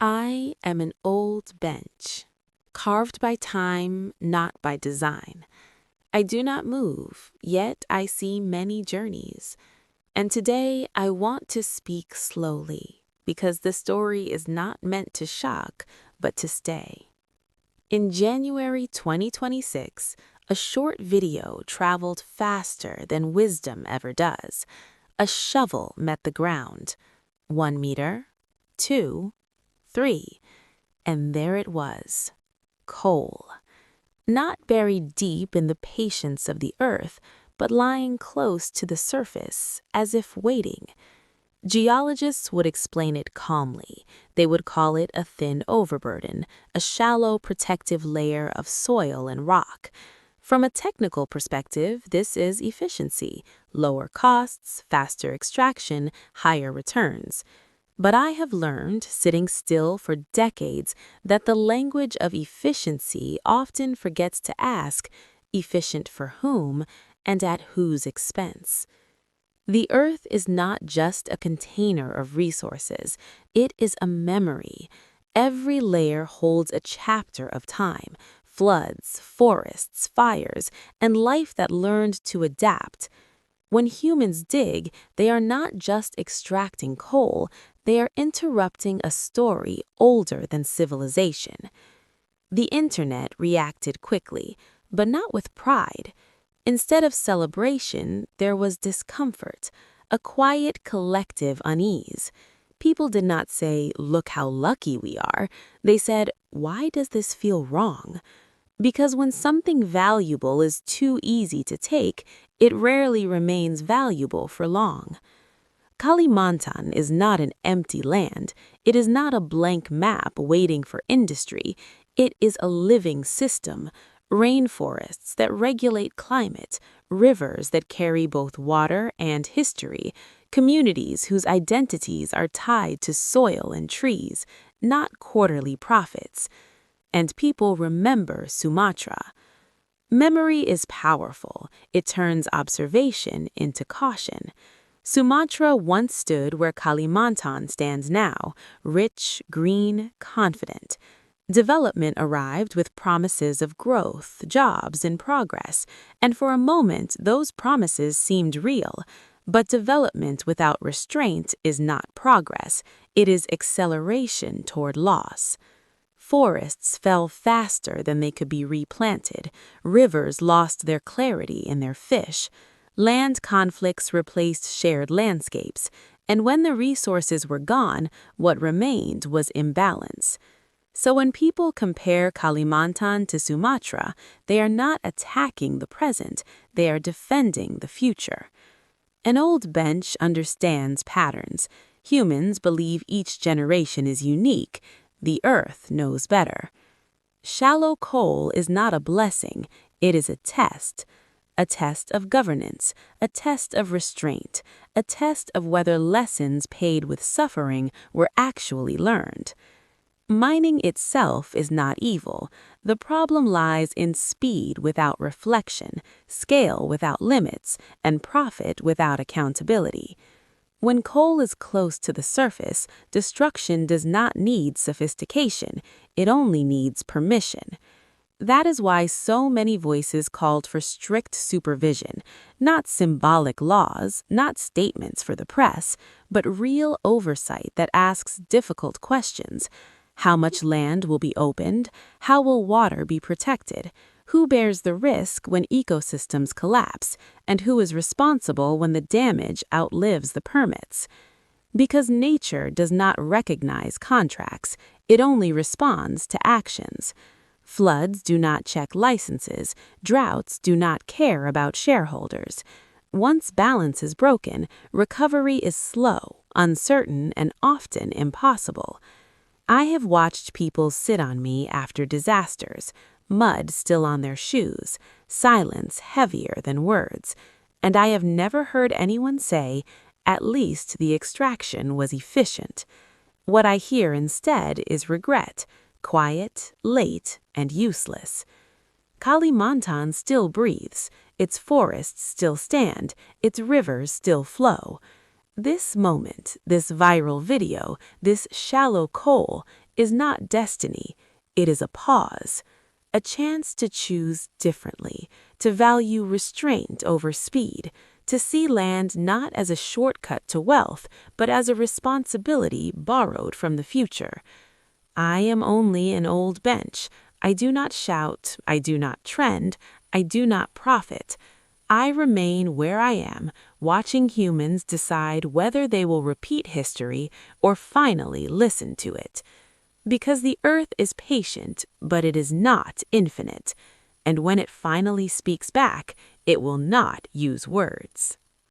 I am an old bench, carved by time, not by design. I do not move, yet I see many journeys. And today I want to speak slowly, because the story is not meant to shock, but to stay. In January 2026, a short video traveled faster than wisdom ever does. A shovel met the ground. 1 meter, 2, 3, and there it was, coal. Not buried deep in the patience of the earth, but lying close to the surface, as if waiting. Geologists would explain it calmly. They would call it a thin overburden, a shallow protective layer of soil and rock. From a technical perspective, this is efficiency, lower costs, faster extraction, higher returns. But I have learned, sitting still for decades, that the language of efficiency often forgets to ask, efficient for whom, and at whose expense. The earth is not just a container of resources, it is a memory. Every layer holds a chapter of time, floods, forests, fires, and life that learned to adapt. When humans dig, they are not just extracting coal, they are interrupting a story older than civilization. The internet reacted quickly, but not with pride. Instead of celebration, there was discomfort, a quiet collective unease. People did not say, "Look how lucky we are." They said, "Why does this feel wrong?" Because when something valuable is too easy to take, it rarely remains valuable for long. Kalimantan is not an empty land. It is not a blank map waiting for industry. It is a living system. Rainforests that regulate climate, rivers that carry both water and history, communities whose identities are tied to soil and trees, not quarterly profits. And people remember Sumatra. Memory is powerful. It turns observation into caution. Sumatra once stood where Kalimantan stands now, rich, green, confident. Development arrived with promises of growth, jobs, and progress, and for a moment those promises seemed real. But development without restraint is not progress, it is acceleration toward loss. Forests fell faster than they could be replanted, rivers lost their clarity in their fish, land conflicts replaced shared landscapes, and when the resources were gone, what remained was imbalance. So when people compare Kalimantan to Sumatra, they are not attacking the present, they are defending the future. An old bench understands patterns. Humans believe each generation is unique. The earth knows better. Shallow coal is not a blessing, it is a test of governance, a test of restraint, a test of whether lessons paid with suffering were actually learned. Mining itself is not evil. The problem lies in speed without reflection, scale without limits, and profit without accountability. When coal is close to the surface, destruction does not need sophistication, it only needs permission. That is why so many voices called for strict supervision, not symbolic laws, not statements for the press, but real oversight that asks difficult questions. How much land will be opened? How will water be protected? Who bears the risk when ecosystems collapse? And who is responsible when the damage outlives the permits? Because nature does not recognize contracts, it only responds to actions. Floods do not check licenses, droughts do not care about shareholders. Once balance is broken, recovery is slow, uncertain, and often impossible. I have watched people sit on me after disasters, mud still on their shoes, silence heavier than words, and I have never heard anyone say, "At least the extraction was efficient." What I hear instead is regret, quiet, late, and useless. Kalimantan still breathes, its forests still stand, its rivers still flow. This moment, this viral video, this shallow coal, is not destiny, it is a pause, a chance to choose differently, to value restraint over speed, to see land not as a shortcut to wealth, but as a responsibility borrowed from the future. I am only an old bench. I do not shout, I do not trend, I do not profit. I remain where I am, watching humans decide whether they will repeat history or finally listen to it. Because the earth is patient, but it is not infinite. And when it finally speaks back, it will not use words.